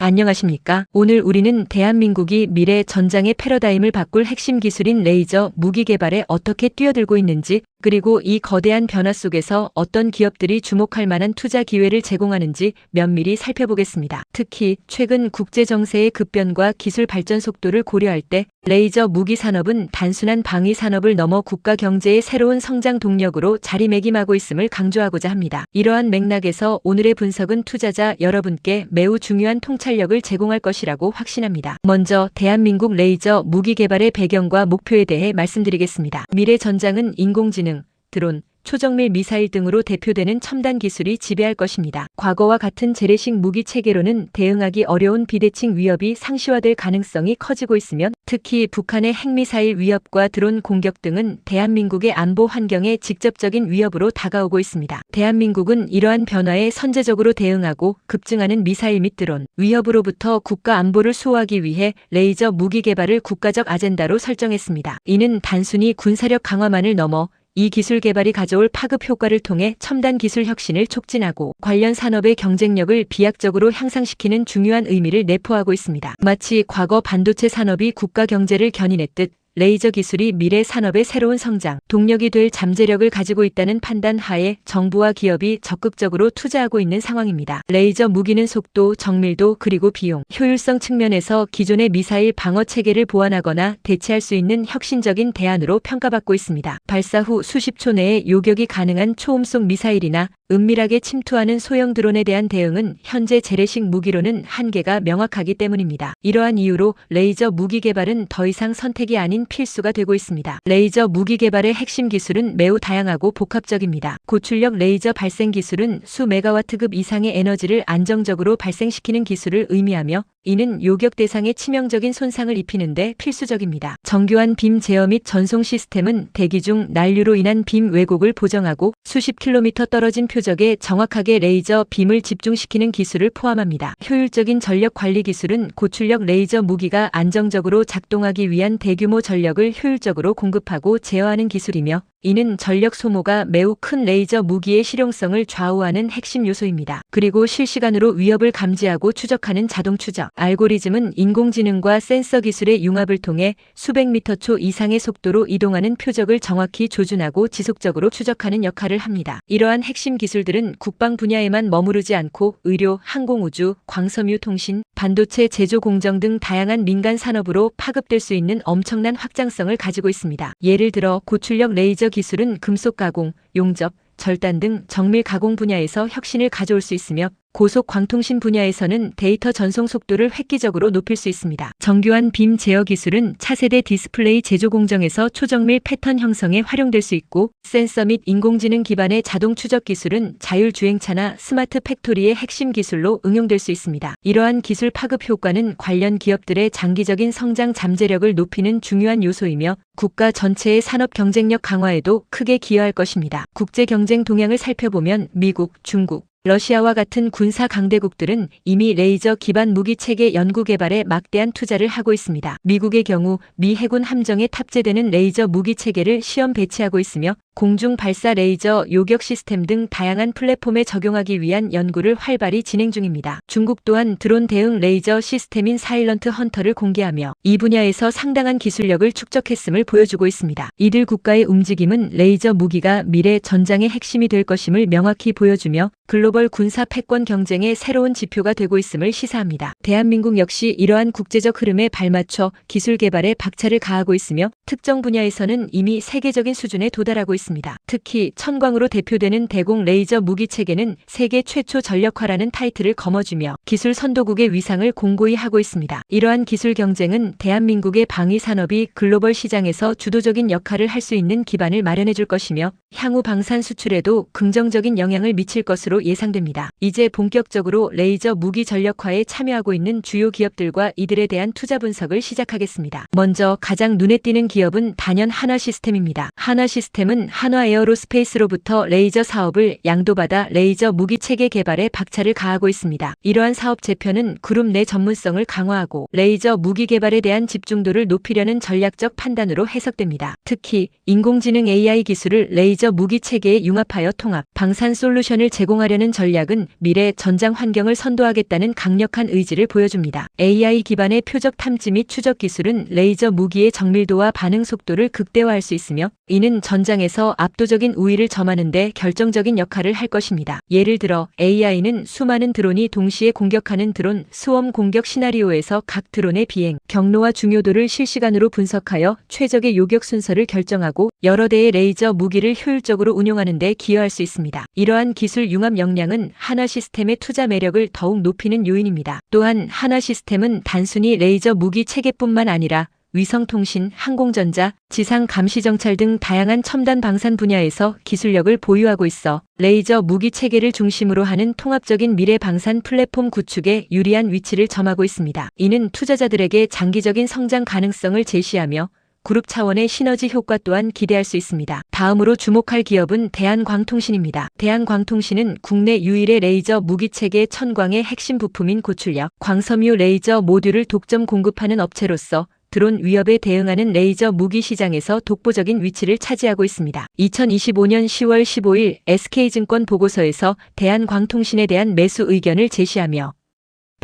안녕하십니까? 오늘 우리는 대한민국이 미래 전장의 패러다임을 바꿀 핵심 기술인 레이저 무기 개발에 어떻게 뛰어들고 있는지, 그리고 이 거대한 변화 속에서 어떤 기업들이 주목할 만한 투자 기회를 제공하는지 면밀히 살펴보겠습니다. 특히 최근 국제 정세의 급변과 기술 발전 속도를 고려할 때 레이저 무기 산업은 단순한 방위 산업을 넘어 국가 경제의 새로운 성장 동력으로 자리매김하고 있음을 강조하고자 합니다. 이러한 맥락에서 오늘의 분석은 투자자 여러분께 매우 중요한 통찰력을 제공할 것이라고 확신합니다. 먼저 대한민국 레이저 무기 개발의 배경과 목표에 대해 말씀드리겠습니다. 미래 전장은 인공지능, 드론, 초정밀 미사일 등으로 대표되는 첨단 기술이 지배할 것입니다. 과거와 같은 재래식 무기 체계로는 대응하기 어려운 비대칭 위협이 상시화될 가능성이 커지고 있으며, 특히 북한의 핵미사일 위협과 드론 공격 등은 대한민국의 안보 환경에 직접적인 위협으로 다가오고 있습니다. 대한민국은 이러한 변화에 선제적으로 대응하고 급증하는 미사일 및 드론 위협으로부터 국가 안보를 수호하기 위해 레이저 무기 개발을 국가적 아젠다로 설정했습니다. 이는 단순히 군사력 강화만을 넘어 이 기술 개발이 가져올 파급 효과를 통해 첨단 기술 혁신을 촉진하고 관련 산업의 경쟁력을 비약적으로 향상시키는 중요한 의미를 내포하고 있습니다. 마치 과거 반도체 산업이 국가 경제를 견인했듯 레이저 기술이 미래 산업의 새로운 성장 동력이 될 잠재력을 가지고 있다는 판단 하에 정부와 기업이 적극적으로 투자하고 있는 상황입니다. 레이저 무기는 속도, 정밀도, 그리고 비용, 효율성 측면에서 기존의 미사일 방어 체계를 보완하거나 대체할 수 있는 혁신적인 대안으로 평가받고 있습니다. 발사 후 수십 초 내에 요격이 가능한 초음속 미사일이나 은밀하게 침투하는 소형 드론에 대한 대응은 현재 재래식 무기로는 한계가 명확하기 때문입니다. 이러한 이유로 레이저 무기 개발은 더 이상 선택이 아닌 필수가 되고 있습니다. 레이저 무기 개발의 핵심 기술은 매우 다양하고 복합적입니다. 고출력 레이저 발생 기술은 수 메가와트급 이상의 에너지를 안정적으로 발생시키는 기술을 의미하며, 이는 요격 대상에 치명적인 손상을 입히는 데 필수적입니다. 정교한 빔 제어 및 전송 시스템은 대기 중 난류로 인한 빔 왜곡을 보정하고 수십 킬로미터 떨어진 표적에 정확하게 레이저 빔을 집중시키는 기술을 포함합니다. 효율적인 전력 관리 기술은 고출력 레이저 무기가 안정적으로 작동하기 위한 대규모 전력을 효율적으로 공급하고 제어하는 기술이며, 이는 전력 소모가 매우 큰 레이저 무기의 실용성을 좌우하는 핵심 요소입니다. 그리고 실시간으로 위협을 감지하고 추적하는 자동 추적 알고리즘은 인공지능과 센서 기술의 융합을 통해 수백 미터 초 이상의 속도로 이동하는 표적을 정확히 조준하고 지속적으로 추적하는 역할을 합니다. 이러한 핵심 기술들은 국방 분야에만 머무르지 않고 의료, 항공우주, 광섬유 통신, 반도체 제조 공정 등 다양한 민간 산업으로 파급될 수 있는 엄청난 확장성을 가지고 있습니다. 예를 들어 고출력 레이저 기술은 금속 가공, 용접, 절단 등 정밀 가공 분야에서 혁신을 가져올 수 있으며, 고속 광통신 분야에서는 데이터 전송 속도를 획기적으로 높일 수 있습니다. 정교한 빔 제어 기술은 차세대 디스플레이 제조 공정에서 초정밀 패턴 형성에 활용될 수 있고, 센서 및 인공지능 기반의 자동 추적 기술은 자율주행차나 스마트 팩토리의 핵심 기술로 응용될 수 있습니다. 이러한 기술 파급 효과는 관련 기업들의 장기적인 성장 잠재력을 높이는 중요한 요소이며, 국가 전체의 산업 경쟁력 강화에도 크게 기여할 것입니다. 국제 경쟁 동향을 살펴보면 미국, 중국, 러시아와 같은 군사 강대국들은 이미 레이저 기반 무기 체계 연구 개발에 막대한 투자를 하고 있습니다. 미국의 경우 미 해군 함정에 탑재되는 레이저 무기 체계를 시험 배치하고 있으며, 공중 발사 레이저 요격 시스템 등 다양한 플랫폼에 적용하기 위한 연구를 활발히 진행 중입니다. 중국 또한 드론 대응 레이저 시스템인 사일런트 헌터를 공개하며 이 분야에서 상당한 기술력을 축적했음을 보여주고 있습니다. 이들 국가의 움직임은 레이저 무기가 미래 전장의 핵심이 될 것임을 명확히 보여주며 글로벌 군사 패권 경쟁의 새로운 지표가 되고 있음을 시사합니다. 대한민국 역시 이러한 국제적 흐름에 발맞춰 기술 개발에 박차를 가하고 있으며, 특정 분야에서는 이미 세계적인 수준에 도달하고 있습니다. 특히 천광으로 대표되는 대공 레이저 무기 체계는 세계 최초 전력화라는 타이틀을 거머쥐며 기술 선도국의 위상을 공고히 하고 있습니다. 이러한 기술 경쟁은 대한민국의 방위 산업이 글로벌 시장에서 주도적인 역할을 할 수 있는 기반을 마련해 줄 것이며, 향후 방산 수출에도 긍정적인 영향을 미칠 것으로 예상됩니다. 이제 본격적으로 레이저 무기 전력화에 참여하고 있는 주요 기업들과 이들에 대한 투자 분석을 시작하겠습니다. 먼저 가장 눈에 띄는 기업은 단연 한화시스템입니다. 한화시스템은 한화 에어로스페이스로부터 레이저 사업을 양도받아 레이저 무기 체계 개발에 박차를 가하고 있습니다. 이러한 사업 재편은 그룹 내 전문성을 강화하고 레이저 무기 개발에 대한 집중도를 높이려는 전략적 판단으로 해석됩니다. 특히 인공지능 AI 기술을 레이저 무기 체계에 융합하여 통합, 방산 솔루션을 제공하려는 전략은 미래 전장 환경을 선도하겠다는 강력한 의지를 보여줍니다. AI 기반의 표적 탐지 및 추적 기술은 레이저 무기의 정밀도와 반응 속도를 극대화할 수 있으며 이는 전장에서 압도적인 우위를 점하는 데 결정적인 역할을 할 것입니다. 예를 들어 AI는 수많은 드론이 동시에 공격하는 드론 스웜 공격 시나리오에서 각 드론의 비행, 경로와 중요도를 실시간으로 분석하여 최적의 요격 순서를 결정하고 여러 대의 레이저 무기를 효율적으로 운용하는 데 기여할 수 있습니다. 이러한 기술 융합 역량은 한화 시스템의 투자 매력을 더욱 높이는 요인입니다. 또한 한화 시스템은 단순히 레이저 무기 체계뿐만 아니라 위성통신, 항공전자, 지상 감시정찰 등 다양한 첨단 방산 분야에서 기술력을 보유하고 있어 레이저 무기 체계를 중심으로 하는 통합적인 미래 방산 플랫폼 구축에 유리한 위치를 점하고 있습니다. 이는 투자자들에게 장기적인 성장 가능성을 제시하며 그룹 차원의 시너지 효과 또한 기대할 수 있습니다. 다음으로 주목할 기업은 대한광통신입니다. 대한광통신은 국내 유일의 레이저 무기체계 천광의 핵심 부품인 고출력, 광섬유 레이저 모듈을 독점 공급하는 업체로서 드론 위협에 대응하는 레이저 무기 시장에서 독보적인 위치를 차지하고 있습니다. 2025년 10월 15일 SK증권 보고서에서 대한광통신에 대한 매수 의견을 제시하며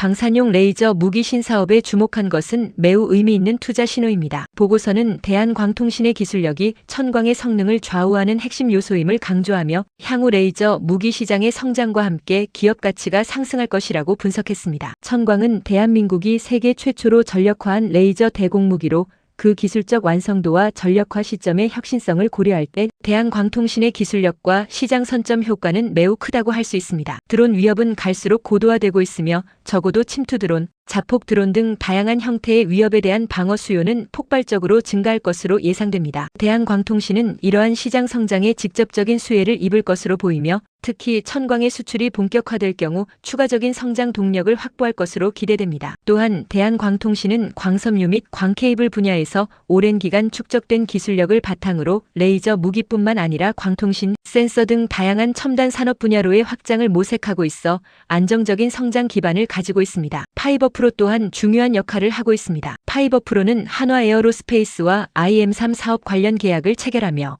방산용 레이저 무기 신사업에 주목한 것은 매우 의미 있는 투자 신호입니다. 보고서는 대한광통신의 기술력이 천광의 성능을 좌우하는 핵심 요소임을 강조하며 향후 레이저 무기 시장의 성장과 함께 기업 가치가 상승할 것이라고 분석했습니다. 천광은 대한민국이 세계 최초로 전력화한 레이저 대공무기로 그 기술적 완성도와 전력화 시점의 혁신성을 고려할 때 대한광통신의 기술력과 시장 선점 효과는 매우 크다고 할 수 있습니다. 드론 위협은 갈수록 고도화되고 있으며 적어도 침투 드론, 자폭 드론 등 다양한 형태의 위협에 대한 방어 수요는 폭발적으로 증가할 것으로 예상됩니다. 대한광통신은 이러한 시장 성장에 직접적인 수혜를 입을 것으로 보이며 특히 천광의 수출이 본격화될 경우 추가적인 성장 동력을 확보할 것으로 기대됩니다. 또한 대한광통신은 광섬유 및 광케이블 분야에서 오랜 기간 축적된 기술력을 바탕으로 레이저 무기뿐만 아니라 광통신, 센서 등 다양한 첨단 산업 분야로의 확장을 모색하고 있어 안정적인 성장 기반을 가지고 있습니다. 파이버프로 또한 중요한 역할을 하고 있습니다. 파이버프로는 한화 에어로스페이스와 IM3 사업 관련 계약을 체결하며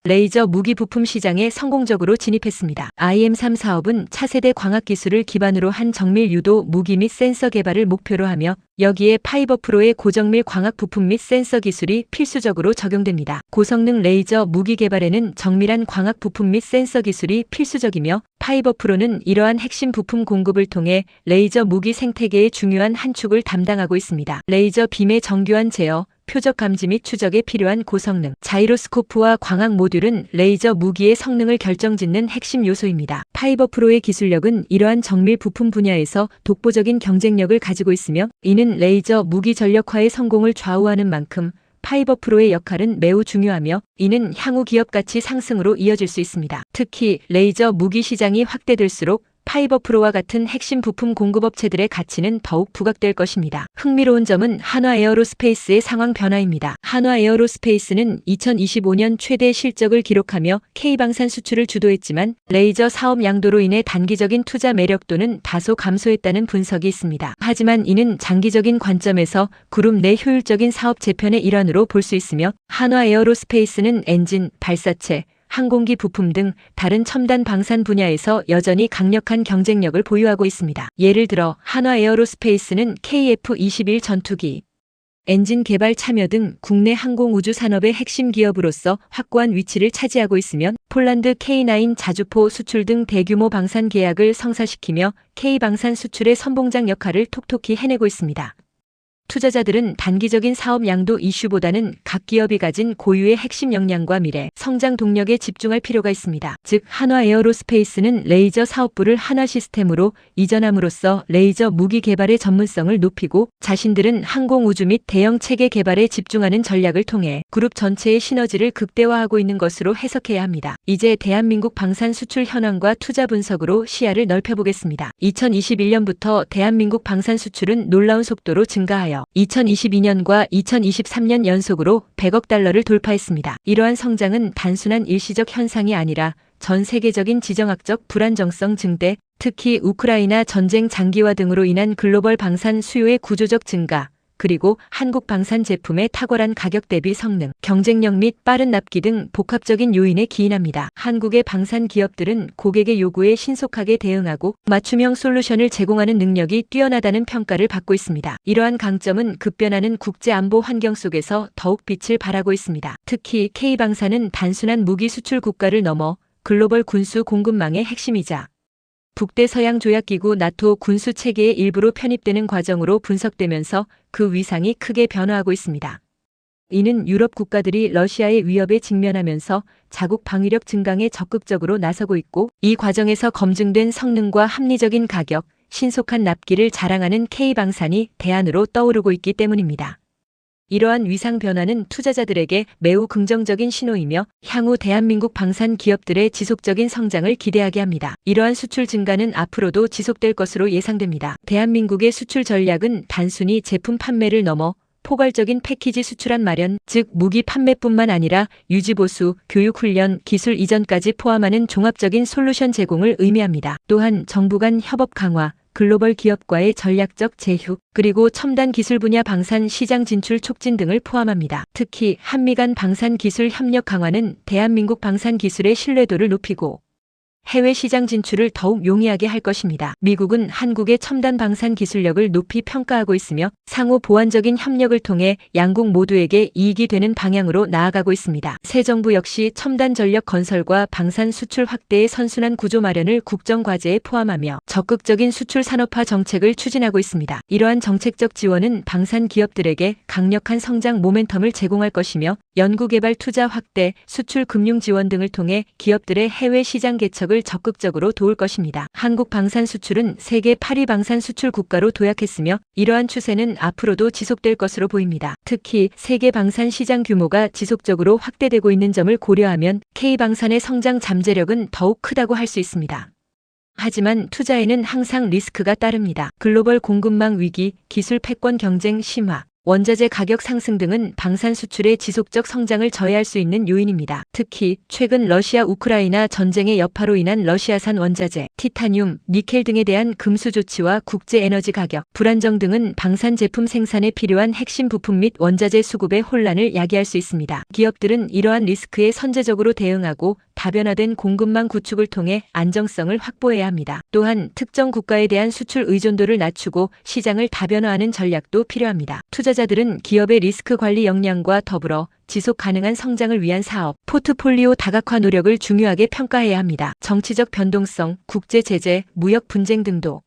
레이저 무기 부품 시장에 성공적으로 진입했습니다. IM3 사업은 차세대 광학 기술을 기반으로 한 정밀 유도 무기 및 센서 개발을 목표로 하며 여기에 파이버프로의 고정밀 광학 부품 및 센서 기술이 필수적으로 적용됩니다. 고성능 레이저 무기 개발에는 정밀한 광학 부품 및 센서 기술이 필수적이며 파이버프로는 이러한 핵심 부품 공급을 통해 레이저 무기 생태계의 중요한 한 축을 담당하고 있습니다. 레이저 빔의 정교한 제어, 표적 감지 및 추적에 필요한 고성능, 자이로스코프와 광학 모듈은 레이저 무기의 성능을 결정짓는 핵심 요소입니다. 파이버프로의 기술력은 이러한 정밀 부품 분야에서 독보적인 경쟁력을 가지고 있으며 이는 레이저 무기 전력화의 성공을 좌우하는 만큼 파이버프로의 역할은 매우 중요하며 이는 향후 기업 가치 상승으로 이어질 수 있습니다. 특히 레이저 무기 시장이 확대될수록 파이버프로와 같은 핵심 부품 공급업체들의 가치는 더욱 부각될 것입니다. 흥미로운 점은 한화 에어로스페이스의 상황 변화입니다. 한화 에어로스페이스는 2025년 최대 실적을 기록하며 K방산 수출을 주도했지만 레이저 사업 양도로 인해 단기적인 투자 매력도는 다소 감소했다는 분석이 있습니다. 하지만 이는 장기적인 관점에서 그룹 내 효율적인 사업 재편의 일환으로 볼 수 있으며 한화 에어로스페이스는 엔진, 발사체, 항공기 부품 등 다른 첨단 방산 분야에서 여전히 강력한 경쟁력을 보유하고 있습니다. 예를 들어 한화 에어로스페이스는 KF-21 전투기, 엔진 개발 참여 등 국내 항공우주 산업의 핵심 기업으로서 확고한 위치를 차지하고 있으며 폴란드 K9 자주포 수출 등 대규모 방산 계약을 성사시키며 K방산 수출의 선봉장 역할을 톡톡히 해내고 있습니다. 투자자들은 단기적인 사업 양도 이슈보다는 각 기업이 가진 고유의 핵심 역량과 미래, 성장 동력에 집중할 필요가 있습니다. 즉, 한화 에어로스페이스는 레이저 사업부를 한화 시스템으로 이전함으로써 레이저 무기 개발의 전문성을 높이고 자신들은 항공우주 및 대형 체계 개발에 집중하는 전략을 통해 그룹 전체의 시너지를 극대화하고 있는 것으로 해석해야 합니다. 이제 대한민국 방산 수출 현황과 투자 분석으로 시야를 넓혀보겠습니다. 2021년부터 대한민국 방산 수출은 놀라운 속도로 증가하여 성장하여 2022년과 2023년 연속으로 100억 달러를 돌파했습니다. 이러한 성장은 단순한 일시적 현상이 아니라 전 세계적인 지정학적 불안정성 증대, 특히 우크라이나 전쟁 장기화 등으로 인한 글로벌 방산 수요의 구조적 증가, 그리고 한국 방산 제품의 탁월한 가격 대비 성능, 경쟁력 및 빠른 납기 등 복합적인 요인에 기인합니다. 한국의 방산 기업들은 고객의 요구에 신속하게 대응하고 맞춤형 솔루션을 제공하는 능력이 뛰어나다는 평가를 받고 있습니다. 이러한 강점은 급변하는 국제 안보 환경 속에서 더욱 빛을 발하고 있습니다. 특히 K방산은 단순한 무기 수출 국가를 넘어 글로벌 군수 공급망의 핵심이자 북대서양조약기구 나토 군수 체계의 일부로 편입되는 과정으로 분석되면서 그 위상이 크게 변화하고 있습니다. 이는 유럽 국가들이 러시아의 위협에 직면하면서 자국 방위력 증강에 적극적으로 나서고 있고, 이 과정에서 검증된 성능과 합리적인 가격, 신속한 납기를 자랑하는 K방산이 대안으로 떠오르고 있기 때문입니다. 이러한 위상 변화는 투자자들에게 매우 긍정적인 신호이며 향후 대한민국 방산 기업들의 지속적인 성장을 기대하게 합니다. 이러한 수출 증가는 앞으로도 지속될 것으로 예상됩니다. 대한민국의 수출 전략은 단순히 제품 판매를 넘어 포괄적인 패키지 수출한 마련, 즉 무기 판매뿐만 아니라 유지보수, 교육훈련, 기술 이전까지 포함하는 종합적인 솔루션 제공을 의미합니다. 또한 정부 간 협업 강화, 글로벌 기업과의 전략적 제휴, 그리고 첨단 기술 분야 방산 시장 진출 촉진 등을 포함합니다. 특히 한미 간 방산 기술 협력 강화는 대한민국 방산 기술의 신뢰도를 높이고 해외 시장 진출을 더욱 용이하게 할 것입니다. 미국은 한국의 첨단 방산 기술력을 높이 평가하고 있으며 상호 보완적인 협력을 통해 양국 모두에게 이익이 되는 방향으로 나아가고 있습니다. 새 정부 역시 첨단 전력 건설과 방산 수출 확대의 선순환 구조 마련을 국정과제에 포함하며 적극적인 수출 산업화 정책을 추진하고 있습니다. 이러한 정책적 지원은 방산 기업들에게 강력한 성장 모멘텀을 제공할 것이며 연구개발 투자 확대, 수출 금융 지원 등을 통해 기업들의 해외 시장 개척을 적극적으로 도울 것입니다. 한국 방산 수출은 세계 8위 방산 수출 국가로 도약했으며 이러한 추세는 앞으로도 지속될 것으로 보입니다. 특히 세계 방산 시장 규모가 지속적으로 확대되고 있는 점을 고려하면 K방산의 성장 잠재력은 더욱 크다고 할 수 있습니다. 하지만 투자에는 항상 리스크가 따릅니다. 글로벌 공급망 위기, 기술 패권 경쟁 심화, 원자재 가격 상승 등은 방산 수출의 지속적 성장을 저해할 수 있는 요인입니다. 특히 최근 러시아 우크라이나 전쟁의 여파로 인한 러시아산 원자재, 티타늄, 니켈 등에 대한 금수 조치와 국제 에너지 가격 불안정 등은 방산 제품 생산에 필요한 핵심 부품 및 원자재 수급의 혼란을 야기할 수 있습니다. 기업들은 이러한 리스크에 선제적으로 대응하고 다변화된 공급망 구축을 통해 안정성을 확보해야 합니다. 또한 특정 국가에 대한 수출 의존도를 낮추고 시장을 다변화하는 전략도 필요합니다. 투자자들은 기업의 리스크 관리 역량과 더불어 지속 가능한 성장을 위한 사업, 포트폴리오 다각화 노력을 중요하게 평가해야 합니다. 정치적 변동성, 국제 제재, 무역 분쟁 등도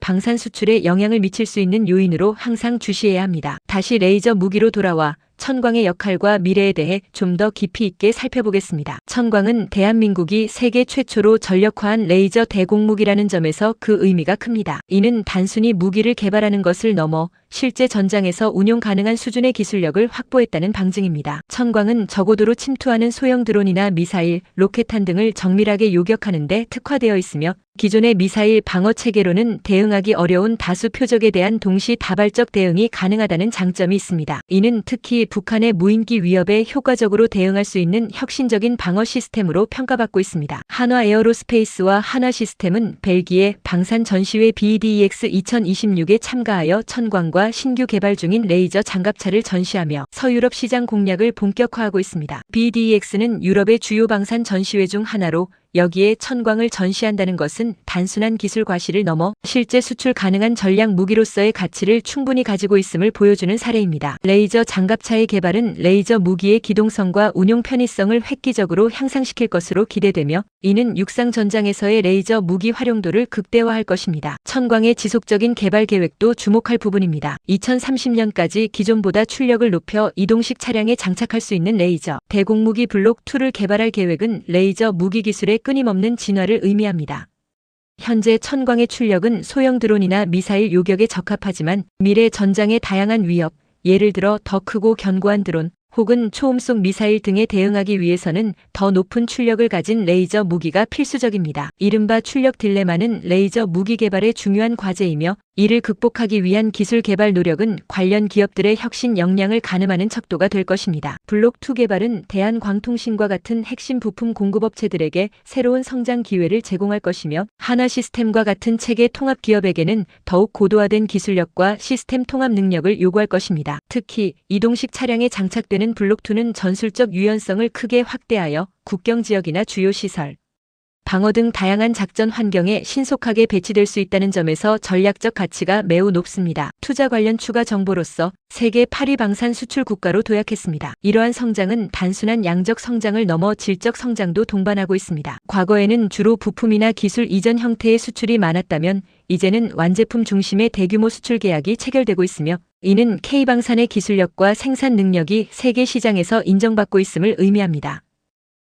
방산 수출에 영향을 미칠 수 있는 요인으로 항상 주시해야 합니다. 다시 레이저 무기로 돌아와 천광의 역할과 미래에 대해 좀 더 깊이 있게 살펴보겠습니다. 천광은 대한민국이 세계 최초로 전력화한 레이저 대공무기라는 점에서 그 의미가 큽니다. 이는 단순히 무기를 개발하는 것을 넘어 실제 전장에서 운용 가능한 수준의 기술력을 확보했다는 방증입니다. 천광은 저고도로 침투하는 소형 드론이나 미사일, 로켓탄 등을 정밀하게 요격하는 데 특화되어 있으며 기존의 미사일 방어 체계로는 대응하기 어려운 다수 표적에 대한 동시 다발적 대응이 가능하다는 장점이 있습니다. 이는 특히 북한의 무인기 위협에 효과적으로 대응할 수 있는 혁신적인 방어 시스템으로 평가받고 있습니다. 한화 에어로스페이스와 한화 시스템은 벨기에 방산 전시회 BDEX 2026에 참가하여 천광과 신규 개발 중인 레이저 장갑차를 전시하며 서유럽 시장 공략을 본격화하고 있습니다. BDEX는 유럽의 주요 방산 전시회 중 하나로 여기에 천광을 전시한다는 것은 단순한 기술 과실을 넘어 실제 수출 가능한 전략 무기로서의 가치를 충분히 가지고 있음을 보여주는 사례입니다. 레이저 장갑차의 개발은 레이저 무기의 기동성과 운용 편의성을 획기적으로 향상시킬 것으로 기대되며 이는 육상 전장에서의 레이저 무기 활용도를 극대화할 것입니다. 천광의 지속적인 개발 계획도 주목할 부분입니다. 2030년까지 기존보다 출력을 높여 이동식 차량에 장착할 수 있는 레이저 대공무기 블록 2를 개발할 계획은 레이저 무기 기술의 끊임없는 진화를 의미합니다. 현재 천광의 출력은 소형 드론이나 미사일 요격에 적합하지만 미래 전장의 다양한 위협, 예를 들어 더 크고 견고한 드론 혹은 초음속 미사일 등에 대응하기 위해서는 더 높은 출력을 가진 레이저 무기가 필수적입니다. 이른바 출력 딜레마는 레이저 무기 개발의 중요한 과제이며 이를 극복하기 위한 기술 개발 노력은 관련 기업들의 혁신 역량을 가늠하는 척도가 될 것입니다. 블록2 개발은 대한광통신과 같은 핵심 부품 공급업체들에게 새로운 성장 기회를 제공할 것이며 하나시스템과 같은 체계 통합 기업에게는 더욱 고도화된 기술력과 시스템 통합 능력을 요구할 것입니다. 특히 이동식 차량에 장착되는 블록2는 전술적 유연성을 크게 확대하여 국경 지역이나 주요 시설, 방어 등 다양한 작전 환경에 신속하게 배치될 수 있다는 점에서 전략적 가치가 매우 높습니다. 투자 관련 추가 정보로서 세계 8위 방산 수출 국가로 도약했습니다. 이러한 성장은 단순한 양적 성장을 넘어 질적 성장도 동반하고 있습니다. 과거에는 주로 부품이나 기술 이전 형태의 수출이 많았다면 이제는 완제품 중심의 대규모 수출 계약이 체결되고 있으며 이는 K방산의 기술력과 생산 능력이 세계 시장에서 인정받고 있음을 의미합니다.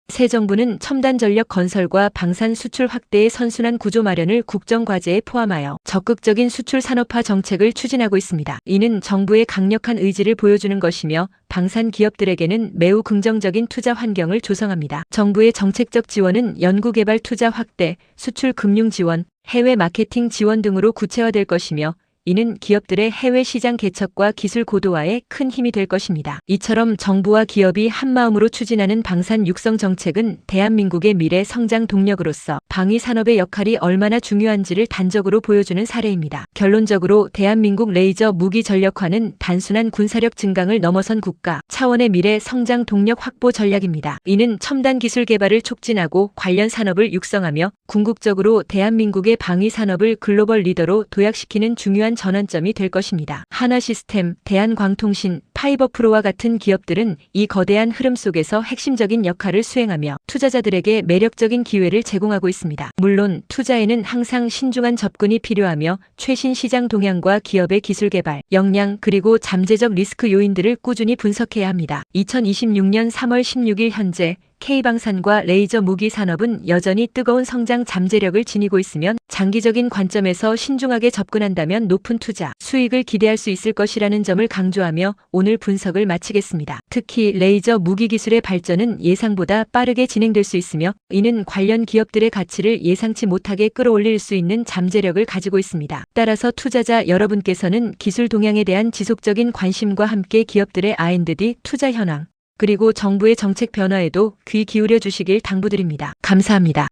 새 정부는 첨단 전력 건설과 방산 수출 확대의 선순환 구조 마련을 국정과제에 포함하여 적극적인 수출 산업화 정책을 추진하고 있습니다. 이는 정부의 강력한 의지를 보여주는 것이며 방산 기업들에게는 매우 긍정적인 투자 환경을 조성합니다. 정부의 정책적 지원은 연구개발 투자 확대, 수출 금융 지원, 해외 마케팅 지원 등으로 구체화될 것이며 이는 기업들의 해외 시장 개척과 기술 고도화에 큰 힘이 될 것입니다. 이처럼 정부와 기업이 한마음으로 추진하는 방산 육성 정책은 대한민국의 미래 성장 동력으로서 방위 산업의 역할이 얼마나 중요한지를 단적으로 보여주는 사례입니다. 결론적으로 대한민국 레이저 무기 전력화는 단순한 군사력 증강을 넘어선 국가 차원의 미래 성장 동력 확보 전략입니다. 이는 첨단 기술 개발을 촉진하고 관련 산업을 육성하며 궁극적으로 대한민국의 방위 산업을 글로벌 리더로 도약시키는 중요한 전환점이 될 것입니다. 하나시스템, 대한광통신, 파이버프로와 같은 기업들은 이 거대한 흐름 속에서 핵심적인 역할을 수행하며 투자자들에게 매력적인 기회를 제공하고 있습니다. 물론 투자에는 항상 신중한 접근이 필요하며 최신 시장 동향과 기업의 기술 개발, 역량 그리고 잠재적 리스크 요인들을 꾸준히 분석해야 합니다. 2026년 3월 16일 현재 K방산과 레이저 무기 산업은 여전히 뜨거운 성장 잠재력을 지니고 있으면 장기적인 관점에서 신중하게 접근한다면 높은 투자 수익을 기대할 수 있을 것이라는 점을 강조하며 오늘 분석을 마치겠습니다. 특히 레이저 무기 기술의 발전은 예상보다 빠르게 진행될 수 있으며 이는 관련 기업들의 가치를 예상치 못하게 끌어올릴 수 있는 잠재력을 가지고 있습니다. 따라서 투자자 여러분께서는 기술 동향에 대한 지속적인 관심과 함께 기업들의 R&D 투자 현황 그리고 정부의 정책 변화에도 귀 기울여 주시길 당부드립니다. 감사합니다.